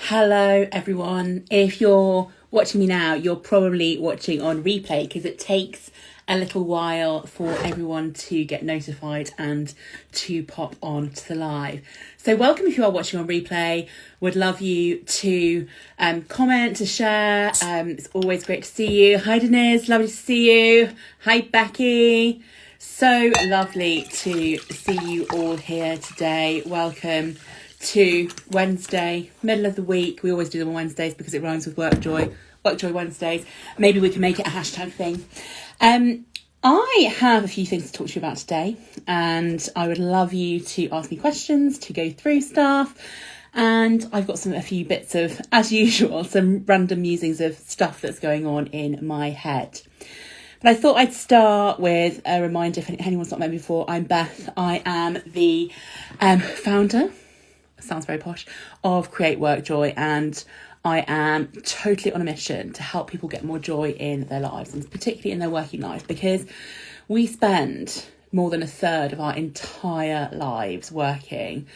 Hello everyone. If you're watching me now, you're probably watching on replay because it takes a little while for everyone to get notified and to pop on to the live. So welcome if you are watching on replay. Would love you to comment, to share. It's always great to see you. Hi Denise, lovely to see you. Hi Becky. So lovely to see you all here today. Welcome to Wednesday, middle of the week. We always do them on Wednesdays because it rhymes with WorkJoy. WorkJoy Wednesdays. Maybe we can make it a hashtag thing. I have a few things to talk to you about today, and I would love you to ask me questions, to go through stuff. And I've got a few bits of, as usual, some random musings of stuff that's going on in my head. But I thought I'd start with a reminder, if anyone's not met me before, I'm Beth. I am the founder, sounds very posh, of Create WorkJoy, and I am totally on a mission to help people get more joy in their lives, and particularly in their working life, because we spend more than a third of our entire lives working,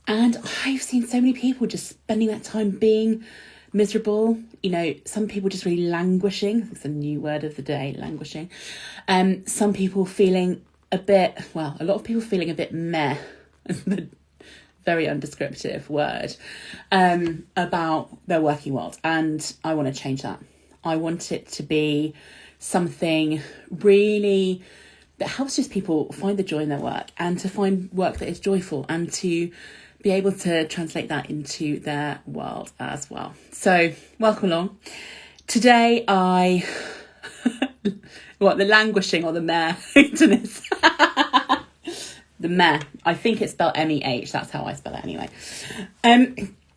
and I've seen so many people just spending that time being miserable. You know, some people just really languishing. It's a new word of the day, languishing. Some people feeling a lot of people feeling a bit meh. Very undescriptive word, about their working world. And I want to change that. I want it to be something really that helps just people find the joy in their work, and to find work that is joyful, and to be able to translate that into their world as well. So welcome along. Today the languishing or the meh, Denise? The meh. I think it's spelled M-E-H. That's how I spell it anyway.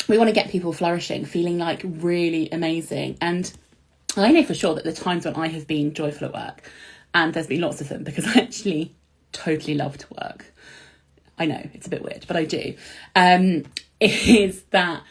We want to get people flourishing, feeling like really amazing. And I know for sure that the times when I have been joyful at work, and there's been lots of them because I actually totally love to work. I know, it's a bit weird, but I do. Is that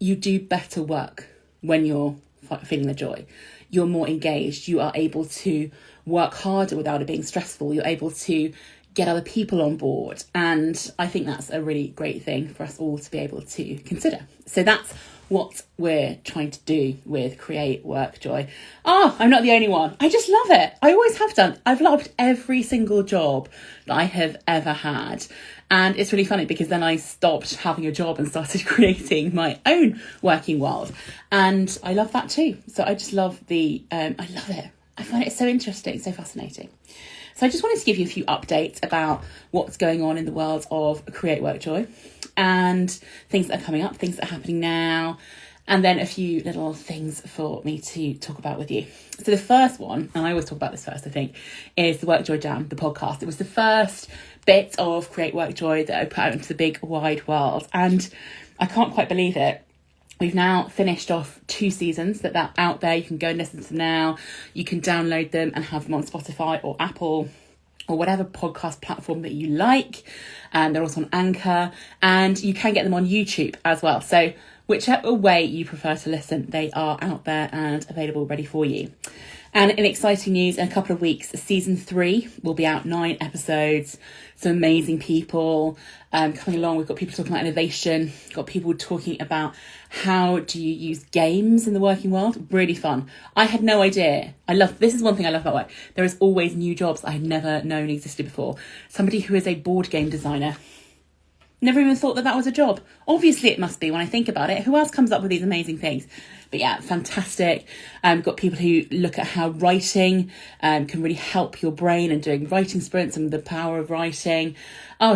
you do better work when you're feeling the joy. You're more engaged. You are able to work harder without it being stressful. You're able to get other people on board. And I think that's a really great thing for us all to be able to consider. So that's what we're trying to do with Create WorkJoy. I'm not the only one. I just love it. I always have done. I've loved every single job that I have ever had. And it's really funny because then I stopped having a job and started creating my own working world. And I love that too. So I just love I love it. I find it so interesting, so fascinating. So I just wanted to give you a few updates about what's going on in the world of Create WorkJoy, and things that are coming up, things that are happening now, and then a few little things for me to talk about with you. So the first one, and I always talk about this first, I think, is the WorkJoy Jam, the podcast. It was the first bit of Create WorkJoy that I put out into the big wide world, and I can't quite believe it. We've now finished off 2 seasons that are out there. You can go and listen to them now. You can download them and have them on Spotify or Apple or whatever podcast platform that you like. And they're also on Anchor, and you can get them on YouTube as well. So whichever way you prefer to listen, they are out there and available, ready for you. And in exciting news, in a couple of weeks, season 3 will be out, 9 episodes, some amazing people coming along. We've got people talking about innovation, got people talking about how do you use games in the working world. Really fun. I had no idea. This is one thing I love about work. There is always new jobs I had never known existed before. Somebody who is a board game designer. Never even thought that was a job. Obviously it must be when I think about it. Who else comes up with these amazing things? But yeah, fantastic. Got people who look at how writing can really help your brain, and doing writing sprints and the power of writing.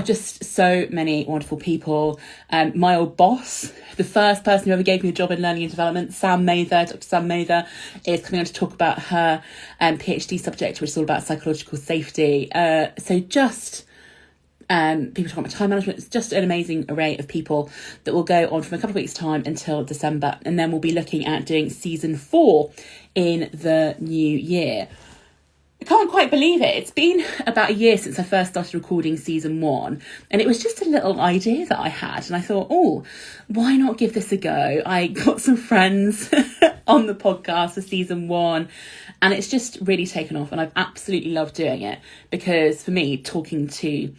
Just so many wonderful people. My old boss, the first person who ever gave me a job in learning and development, Dr. Sam Mather, is coming on to talk about her PhD subject, which is all about psychological safety. People talking about time management. It's just an amazing array of people that will go on from a couple of weeks' time until December. And then we'll be looking at doing season 4 in the new year. I can't quite believe it. It's been about a year since I first started recording season 1. And it was just a little idea that I had. And I thought, why not give this a go? I got some friends on the podcast for season 1. And it's just really taken off. And I've absolutely loved doing it. Because for me, talking to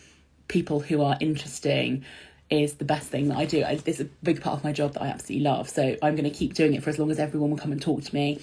people who are interesting is the best thing that I do. It's a big part of my job that I absolutely love. So I'm going to keep doing it for as long as everyone will come and talk to me.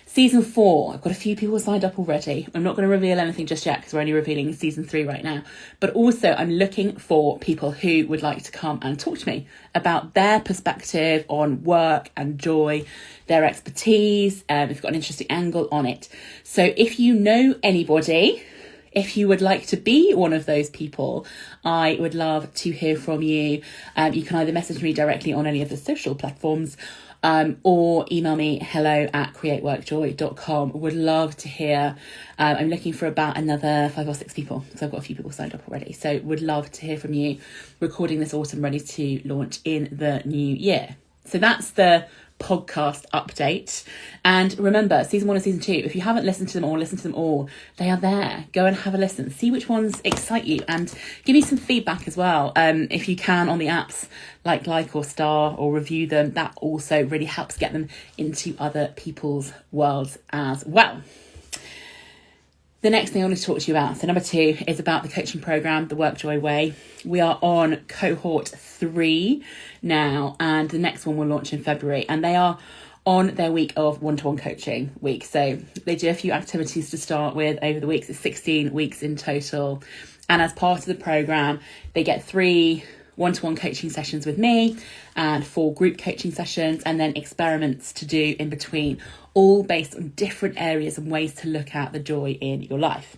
Season 4, I've got a few people signed up already. I'm not going to reveal anything just yet because we're only revealing season 3 right now. But also I'm looking for people who would like to come and talk to me about their perspective on work and joy, their expertise, if you've got an interesting angle on it. So if you know anybody, if you would like to be one of those people, I would love to hear from you. You can either message me directly on any of the social platforms, or email me hello@createworkjoy.com. Would love to hear. I'm looking for about another 5 or 6 people. So I've got a few people signed up already. So would love to hear from you. Recording this autumn, ready to launch in the new year. So that's the podcast update. And remember, season 1 and season 2, if you haven't listened to them all, listen to them all. They are there. Go and have a listen. See which ones excite you and give me some feedback as well. If you can on the apps, like or star or review them. That also really helps get them into other people's worlds as well. The next thing I want to talk to you about, so number 2, is about the coaching program, the WorkJoy Way. We are on cohort 3 now, and the next one will launch in February, and they are on their week of one-to-one coaching week. So they do a few activities to start with over the weeks. It's 16 weeks in total. And as part of the program, they get 3 one-to-one coaching sessions with me and 4 group coaching sessions, and then experiments to do in between, all based on different areas and ways to look at the joy in your life.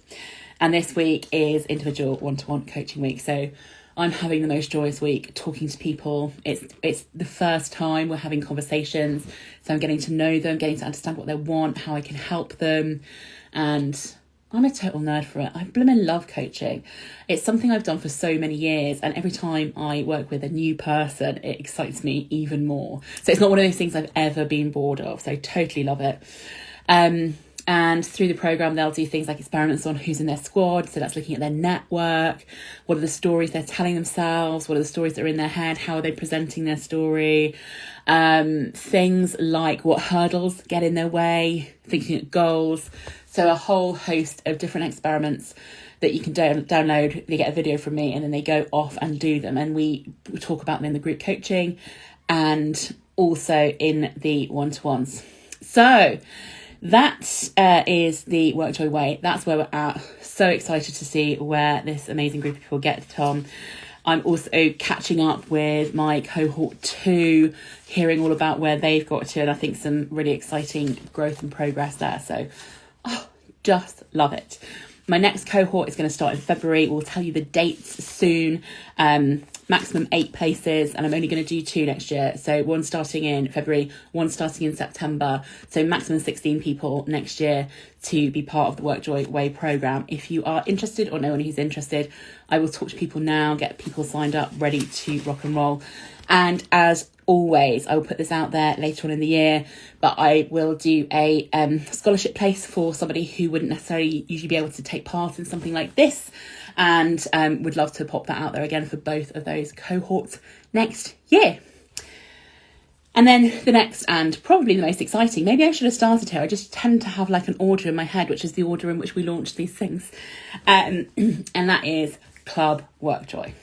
And this week is individual one-to-one coaching week. So I'm having the most joyous week talking to people. It's the first time we're having conversations. So I'm getting to know them, getting to understand what they want, how I can help them. And I'm a total nerd for it. I blooming love coaching. It's something I've done for so many years, and every time I work with a new person, it excites me even more. So it's not one of those things I've ever been bored of. So I totally love it. And through the program, they'll do things like experiments on who's in their squad. So that's looking at their network. What are the stories they're telling themselves? What are the stories that are in their head? How are they presenting their story? Things like what hurdles get in their way, thinking of goals. So a whole host of different experiments that you can download. They get a video from me and then they go off and do them. And we talk about them in the group coaching and also in the one-to-ones. So that is the WorkJoy Way. That's where we're at. So excited to see where this amazing group of people get from. I'm also catching up with my cohort 2, hearing all about where they've got to, and I think some really exciting growth and progress there. So just love it. My next cohort is going to start in February. We'll tell you the dates soon. Maximum 8 places, and I'm only going to do 2 next year. So 1 starting in February, 1 starting in September. So maximum 16 people next year to be part of the WorkJoy Way program. If you are interested or know anyone who's interested, I will talk to people now, get people signed up, ready to rock and roll. And as always, I will put this out there later on in the year, but I will do a scholarship place for somebody who wouldn't necessarily usually be able to take part in something like this, and would love to pop that out there again for both of those cohorts next year. And then the next, and probably the most exciting, maybe I should have started here, I just tend to have like an order in my head, which is the order in which we launch these things, and that is Club WorkJoy.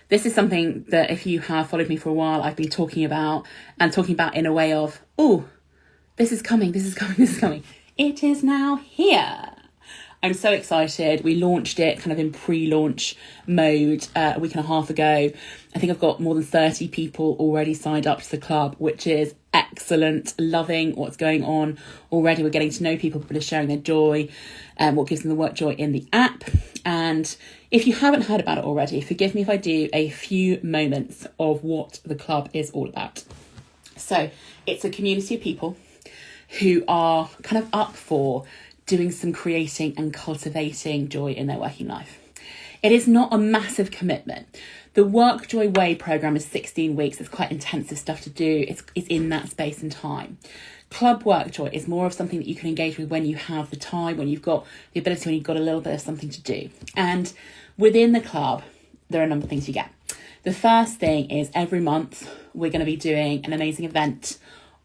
This is something that if you have followed me for a while, I've been talking about in a way of, oh, this is coming. It is now here. I'm so excited. We launched it kind of in pre-launch mode a week and a half ago. I think I've got more than 30 people already signed up to the club, which is excellent. Loving what's going on already. We're getting to know people. People are sharing their joy, what gives them the work joy in the app. And if you haven't heard about it already, forgive me if I do a few moments of what the club is all about. So it's a community of people who are kind of up for doing some creating and cultivating joy in their working life. It is not a massive commitment. The WorkJoy Way program is 16 weeks. It's quite intensive stuff to do. It's in that space and time. Club WorkJoy is more of something that you can engage with when you have the time, when you've got the ability, when you've got a little bit of something to do. And within the club, there are a number of things you get. The first thing is every month we're going to be doing an amazing event,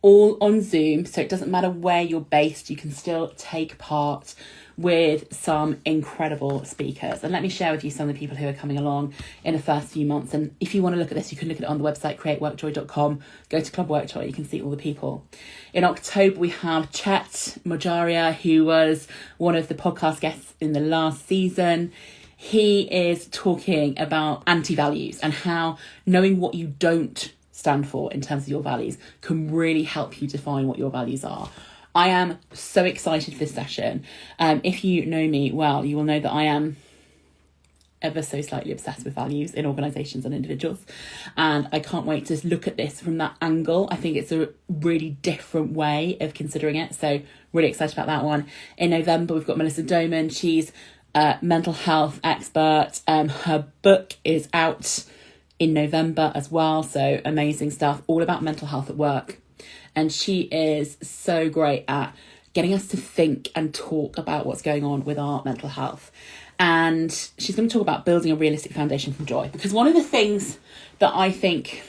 all on Zoom. So it doesn't matter where you're based, you can still take part. with some incredible speakers. And let me share with you some of the people who are coming along in the first few months. And if you want to look at this, you can look at it on the website, createworkjoy.com. Go to Club WorkJoy, you can see all the people. In October, we have Chet Mojaria, who was one of the podcast guests in the last season. He is talking about anti-values and how knowing what you don't stand for in terms of your values can really help you define what your values are. I am so excited for this session. If you know me well, you will know that I am ever so slightly obsessed with values in organisations and individuals. And I can't wait to look at this from that angle. I think it's a really different way of considering it. So really excited about that one. In November, we've got Melissa Doman. She's a mental health expert. Her book is out in November as well. So amazing stuff, all about mental health at work. And she is so great at getting us to think and talk about what's going on with our mental health. And she's going to talk about building a realistic foundation from joy. Because one of the things that I think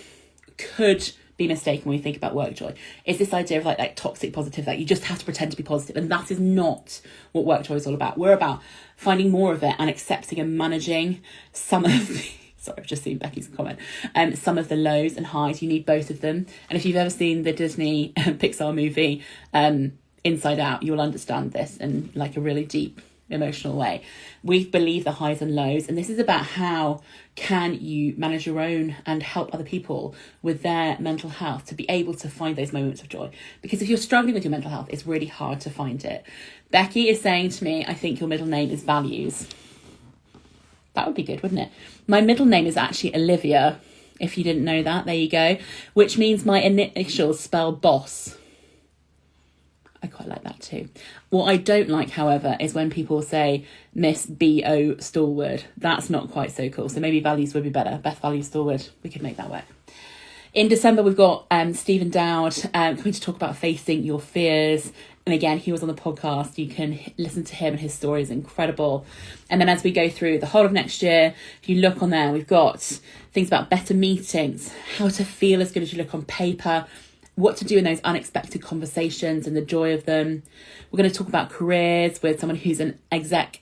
could be mistaken when we think about WorkJoy is this idea of like toxic positive, that you just have to pretend to be positive. And that is not what WorkJoy is all about. We're about finding more of it and accepting and managing some of the... Sorry, I've just seen Becky's comment. Some of the lows and highs, you need both of them. And if you've ever seen the Disney Pixar movie Inside Out, you will understand this in like a really deep emotional way. We believe the highs and lows, and this is about how can you manage your own and help other people with their mental health to be able to find those moments of joy. Because if you're struggling with your mental health, it's really hard to find it. Becky is saying to me, I think your middle name is Values. That would be good, wouldn't it? My middle name is actually Olivia, if you didn't know that. There you go. Which means my initials spell boss. I quite like that too. What I don't like, however, is when people say Miss B.O. Stallwood. That's not quite so cool. So maybe Values would be better. Beth Values Stallwood. We could make that work. In December, we've got Stephen Dowd coming to talk about facing your fears. And again, he was on the podcast. You can listen to him and his story is incredible. And then as we go through the whole of next year, if you look on there, we've got things about better meetings, how to feel as good as you look on paper, what to do in those unexpected conversations and the joy of them. We're going to talk about careers with someone who's an exec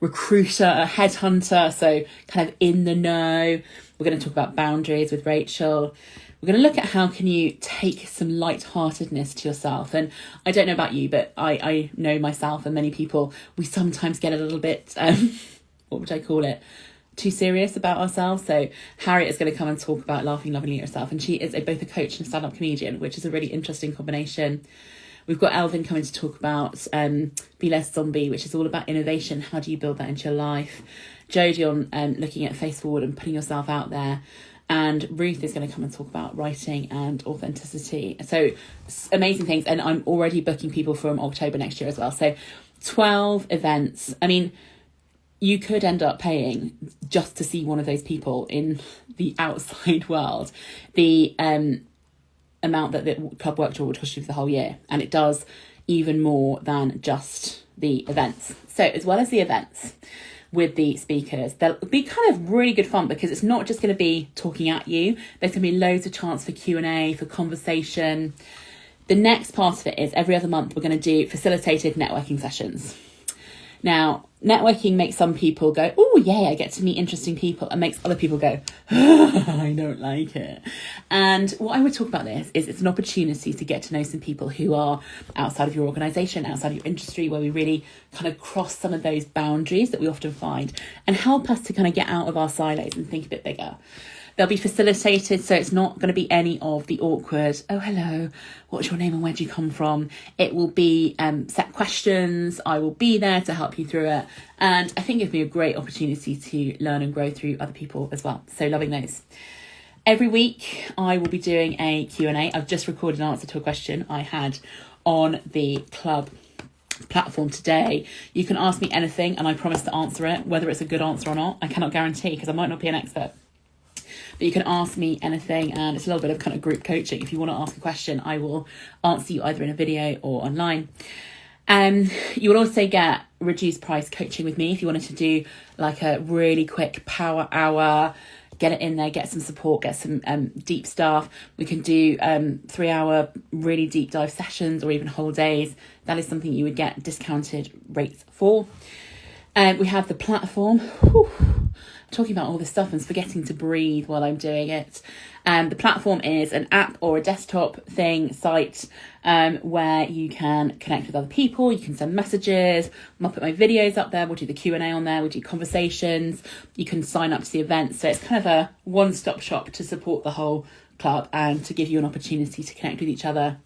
recruiter, a headhunter, so kind of in the know. We're going to talk about boundaries with Rachel. We're going to look at how can you take some lightheartedness to yourself. And I don't know about you, but I know myself and many people, we sometimes get a little bit, what would I call it? Too serious about ourselves. So Harriet is going to come and talk about laughing lovingly at herself. And she is both a coach and a stand-up comedian, which is a really interesting combination. We've got Elvin coming to talk about Be Less Zombie, which is all about innovation. How do you build that into your life? Jodie on looking at face forward and putting yourself out there. And Ruth is going to come and talk about writing and authenticity. So amazing things. And I'm already booking people from October next year as well. So 12 events. I mean, you could end up paying just to see one of those people in the outside world the amount that the Club WorkJoy would cost you for the whole year. And it does even more than just the events. So as well as the events with the speakers, they'll be kind of really good fun because it's not just going to be talking at you. There's going to be loads of chance for Q&A, for conversation. The next part of it is every other month we're going to do facilitated networking sessions. Now, networking makes some people go, oh, yeah, I get to meet interesting people, and makes other people go, I don't like it. And what I would talk about this is it's an opportunity to get to know some people who are outside of your organisation, outside of your industry, where we really kind of cross some of those boundaries that we often find and help us to kind of get out of our silos and think a bit bigger. They'll be facilitated, so it's not going to be any of the awkward, oh, hello, what's your name and where do you come from? It will be set questions. I will be there to help you through it. And I think it'll be a great opportunity to learn and grow through other people as well. So loving those. Every week, I will be doing a Q&A. I've just recorded an answer to a question I had on the club platform today. You can ask me anything and I promise to answer it, whether it's a good answer or not. I cannot guarantee because I might not be an expert. But you can ask me anything, and it's a little bit of kind of group coaching. If you want to ask a question, I will answer you either in a video or online. You will also get reduced price coaching with me if you wanted to do like a really quick power hour, get it in there, get some support, get some deep stuff. We can do 3-hour really deep dive sessions or even whole days. That is something you would get discounted rates for. We have the platform. Whew, talking about all this stuff and forgetting to breathe while I'm doing it. The platform is an app or a desktop site where you can connect with other people. You can send messages. I'll put my videos up there. We'll do the Q&A on there. We'll do conversations. You can sign up to the events. So it's kind of a one-stop shop to support the whole club and to give you an opportunity to connect with each other.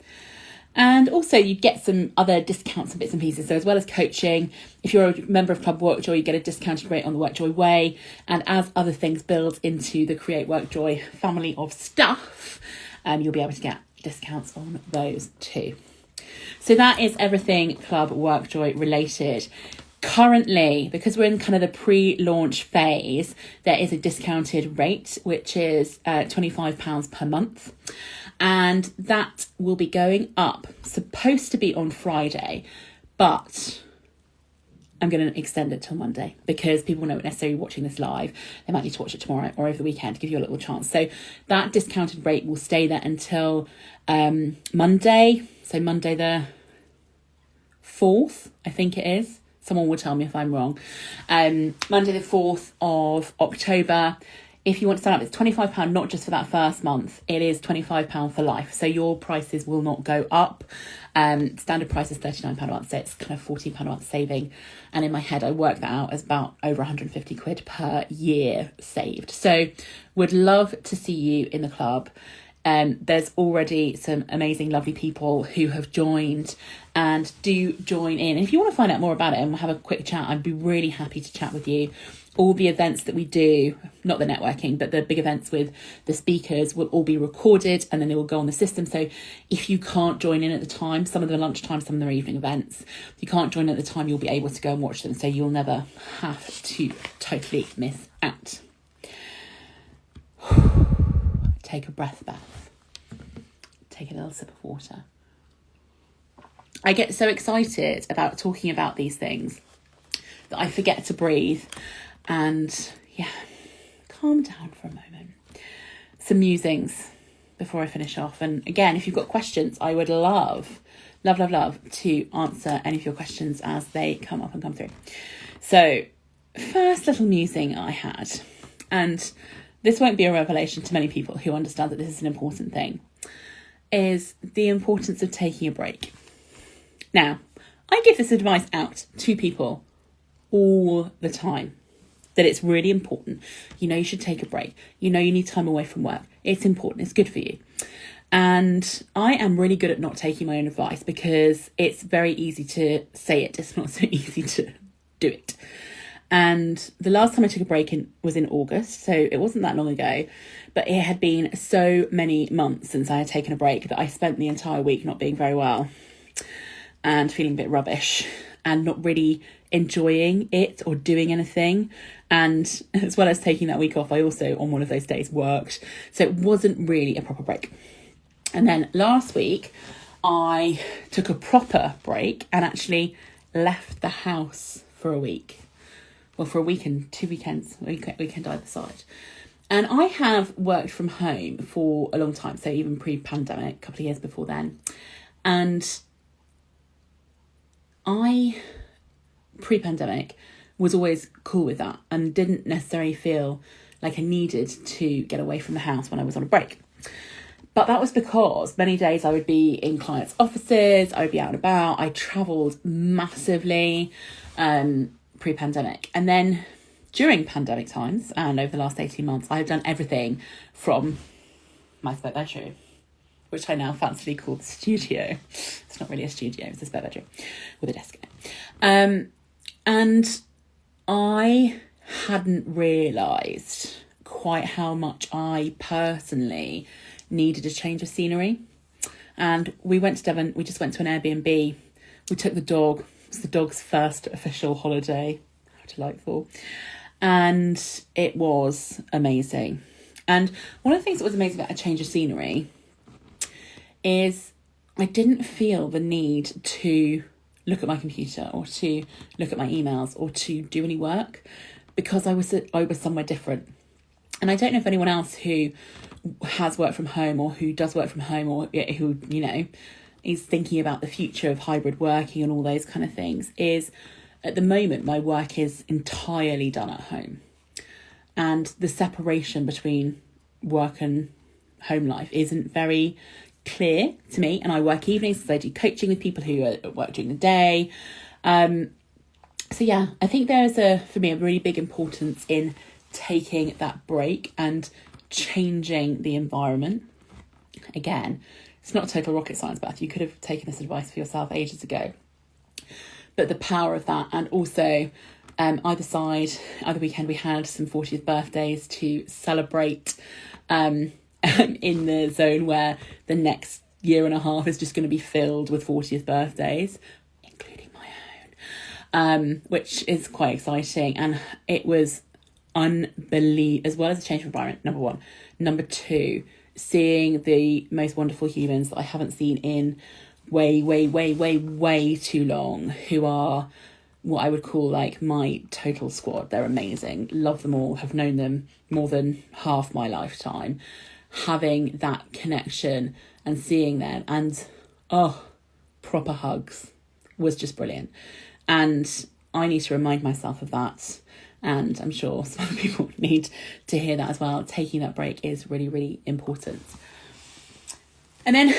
And also you get some other discounts and bits and pieces. So as well as coaching, if you're a member of Club WorkJoy, you get a discounted rate on the WorkJoy way. And as other things build into the Create WorkJoy family of stuff, you'll be able to get discounts on those too. So that is everything Club WorkJoy related. Currently, because we're in kind of the pre-launch phase, there is a discounted rate, which is £25 per month. And that will be going up, supposed to be on Friday, but I'm going to extend it till Monday because people won't necessarily watching this live. They might need to watch it tomorrow or over the weekend to give you a little chance. So that discounted rate will stay there until Monday. So Monday the 4th, I think it is. Someone will tell me if I'm wrong. Monday the 4th of October. If you want to sign up, it's £25, not just for that first month. It is £25 for life. So your prices will not go up. Standard price is £39 a month. So it's kind of £14 a month saving. And in my head, I work that out as about over 150 quid per year saved. So would love to see you in the club. There's already some amazing, lovely people who have joined and do join in. And if you want to find out more about it and have a quick chat, I'd be really happy to chat with you. All the events that we do, not the networking, but the big events with the speakers will all be recorded and then they will go on the system. So if you can't join in at the time, some of them are lunchtime, some of them are evening events, if you can't join at the time, you'll be able to go and watch them. So you'll never have to totally miss out. Take a breath bath. Take a little sip of water. I get so excited about talking about these things that I forget to breathe. And yeah, calm down for a moment. Some musings before I finish off. And again, if you've got questions, I would love to answer any of your questions as they come up and come through. So first little musing I had, and this won't be a revelation to many people who understand that this is an important thing, is the importance of taking a break. Now, I give this advice out to people all the time, that it's really important. You know, you should take a break. You know, you need time away from work. It's important. It's good for you. And I am really good at not taking my own advice because it's very easy to say it. It's not so easy to do it. And the last time I took a break was in August. So it wasn't that long ago, but it had been so many months since I had taken a break that I spent the entire week not being very well and feeling a bit rubbish and not really enjoying it or doing anything. And as well as taking that week off, I also on one of those days worked. So it wasn't really a proper break. And then last week I took a proper break and actually left the house for a week. Well, for a week and 2 weekends, weekend either side. And I have worked from home for a long time. So even pre-pandemic, a couple of years before then. And I, pre-pandemic, was always cool with that and didn't necessarily feel like I needed to get away from the house when I was on a break. But that was because many days I would be in clients' offices, I would be out and about. I travelled massively pre-pandemic. And then during pandemic times and over the last 18 months, I've done everything from my spare bedroom, which I now fancily call the studio. It's not really a studio, it's a spare bedroom with a desk in it. And I hadn't realised quite how much I personally needed a change of scenery. And we went to Devon, we just went to an Airbnb. We took the dog. It was the dog's first official holiday. How delightful. And it was amazing. And one of the things that was amazing about a change of scenery is I didn't feel the need to look at my computer or to look at my emails or to do any work because I was somewhere different. And I don't know if anyone else who has worked from home or who does work from home or who, is thinking about the future of hybrid working and all those kind of things, is at the moment my work is entirely done at home. And the separation between work and home life isn't very clear to me. And I work evenings because I do coaching with people who are at work during the day. So yeah, I think there's for me, a really big importance in taking that break and changing the environment. Again, it's not total rocket science, Beth. You could have taken this advice for yourself ages ago. But the power of that, and also either weekend we had some 40th birthdays to celebrate in the zone where the next year and a half is just going to be filled with 40th birthdays, including my own, which is quite exciting. And it was unbelievable, as well as a change of environment, number one. Number two, seeing the most wonderful humans that I haven't seen in way too long, who are what I would call like my total squad. They're amazing. Love them all. Have known them more than half my lifetime. Having that connection and seeing them and proper hugs was just brilliant. And I need to remind myself of that. And I'm sure some other people need to hear that as well. Taking that break is really, really important. And then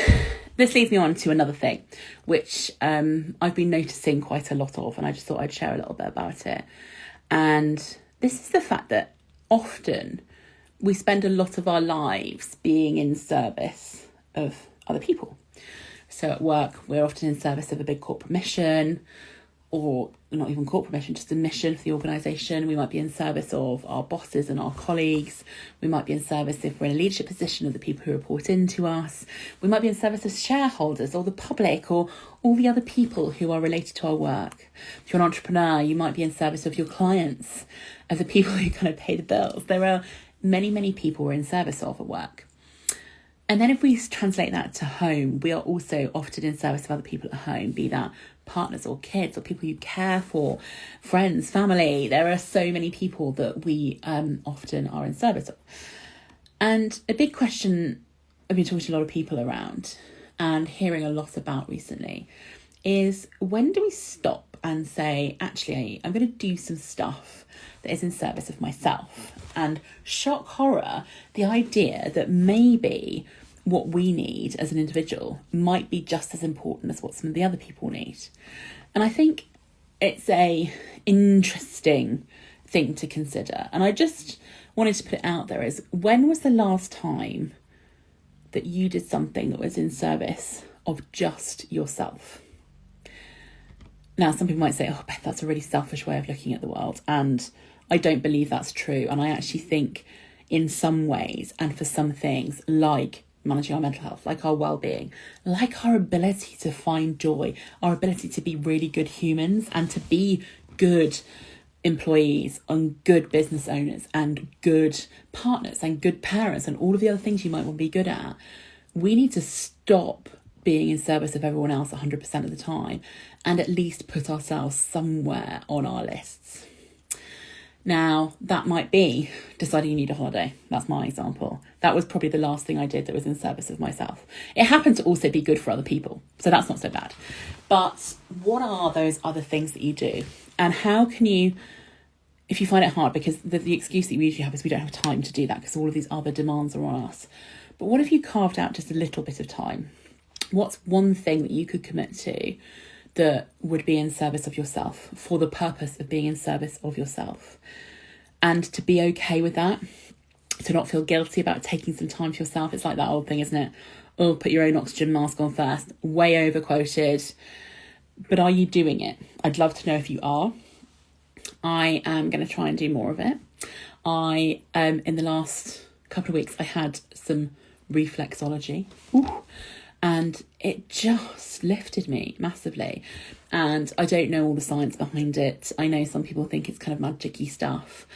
this leads me on to another thing, which I've been noticing quite a lot of, and I just thought I'd share a little bit about it. And this is the fact that often we spend a lot of our lives being in service of other people. So at work, we're often in service of a big corporate mission, or not even corporate mission, just a mission for the organisation. We might be in service of our bosses and our colleagues. We might be in service, if we're in a leadership position, of the people who report into us. We might be in service of shareholders or the public or all the other people who are related to our work. If you're an entrepreneur, you might be in service of your clients, of the people who kind of pay the bills. There are many people we're in service of at work. And then if we translate that to home, we are also often in service of other people at home, be that partners or kids or people you care for, friends, family. There are so many people that we often are in service of. And a big question I've been talking to a lot of people around and hearing a lot about recently is, when do we stop and say, actually, I'm going to do some stuff that is in service of myself? And shock horror, the idea that maybe what we need as an individual might be just as important as what some of the other people need. And I think it's a interesting thing to consider. And I just wanted to put it out there as, when was the last time that you did something that was in service of just yourself? Now, some people might say, oh, Beth, that's a really selfish way of looking at the world. And I don't believe that's true. And I actually think in some ways, and for some things, like managing our mental health, like our well-being, like our ability to find joy, our ability to be really good humans and to be good employees and good business owners and good partners and good parents and all of the other things you might want to be good at, we need to stop being in service of everyone else 100% of the time and at least put ourselves somewhere on our lists. Now, that might be deciding you need a holiday. That's my example. That was probably the last thing I did that was in service of myself. It happened to also be good for other people, so that's not so bad. But what are those other things that you do? And how can you, if you find it hard, because the excuse that we usually have is we don't have time to do that because all of these other demands are on us. But what if you carved out just a little bit of time? What's one thing that you could commit to that would be in service of yourself, for the purpose of being in service of yourself? And to be okay with that, to not feel guilty about taking some time for yourself. It's like that old thing, isn't it? Oh, put your own oxygen mask on first. Way over quoted. But are you doing it? I'd love to know if you are. I am going to try and do more of it. In the last couple of weeks, I had some reflexology. Ooh. And it just lifted me massively. And I don't know all the science behind it. I know some people think it's kind of magic-y stuff.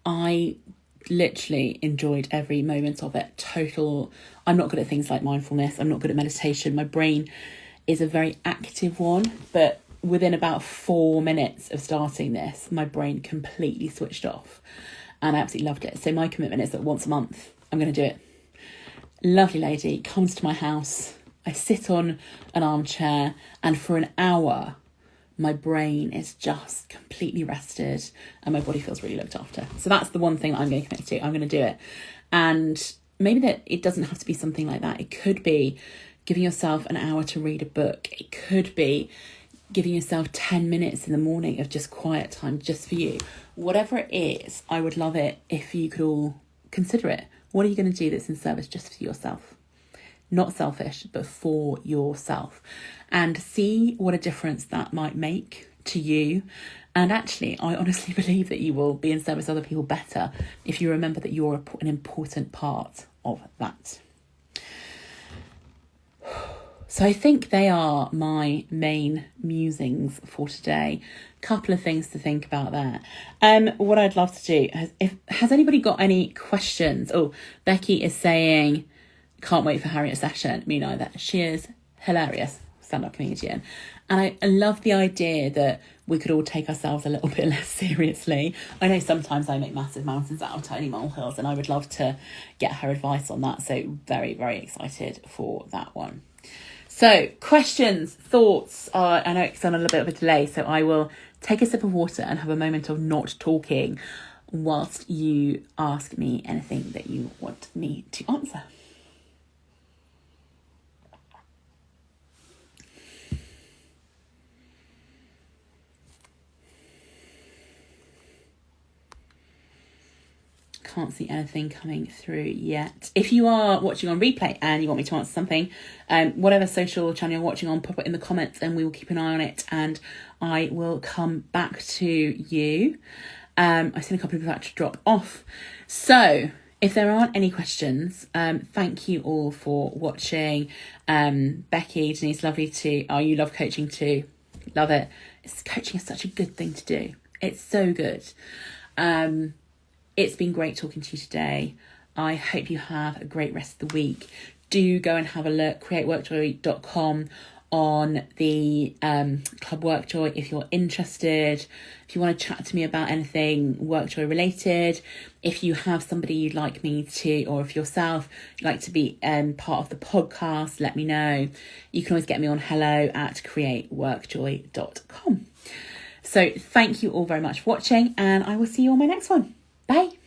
I literally enjoyed every moment of it. I'm not good at things like mindfulness. I'm not good at meditation. My brain is a very active one. But within about 4 minutes of starting this, my brain completely switched off. and I absolutely loved it. So my commitment is that once a month I'm going to do it. Lovely lady comes to my house, I sit on an armchair, and for an hour my brain is just completely rested and my body feels really looked after. So that's the one thing I'm going to commit to. I'm going to do it. And maybe that it doesn't have to be something like that. It could be giving yourself an hour to read a book. It could be giving yourself 10 minutes in the morning of just quiet time just for you. Whatever it is, I would love it if you could all consider it. What are you going to do that's in service just for yourself? Not selfish, but for yourself. And see what a difference that might make to you. And actually, I honestly believe that you will be in service to other people better if you remember that you're an important part of that. So I think they are my main musings for today. Couple of things to think about there. What I'd love to do, has anybody got any questions? Oh, Becky is saying, can't wait for Harriet's session. Me neither. She is hilarious, stand-up comedian. And I love the idea that we could all take ourselves a little bit less seriously. I know sometimes I make massive mountains out of tiny molehills, and I would love to get her advice on that. So very, very excited for that one. So questions, thoughts. I know it's on a little bit of a delay, so I will take a sip of water and have a moment of not talking whilst you ask me anything that you want me to answer. Can't see anything coming through yet. If you are watching on replay and you want me to answer something, whatever social channel you're watching on, pop it in the comments and we will keep an eye on it and I will come back to you. I've seen a couple of people actually drop off. So if there aren't any questions, thank you all for watching. Becky, Denise, lovely too. Oh, you love coaching too. Love it. Coaching is such a good thing to do. It's so good. It's been great talking to you today. I hope you have a great rest of the week. Do go and have a look, createworkjoy.com, on the Club WorkJoy if you're interested. If you want to chat to me about anything WorkJoy related, if you have somebody you'd like me to, or if yourself you'd like to be part of the podcast, let me know. You can always get me on hello@createworkjoy.com. So thank you all very much for watching, and I will see you on my next one. Bye.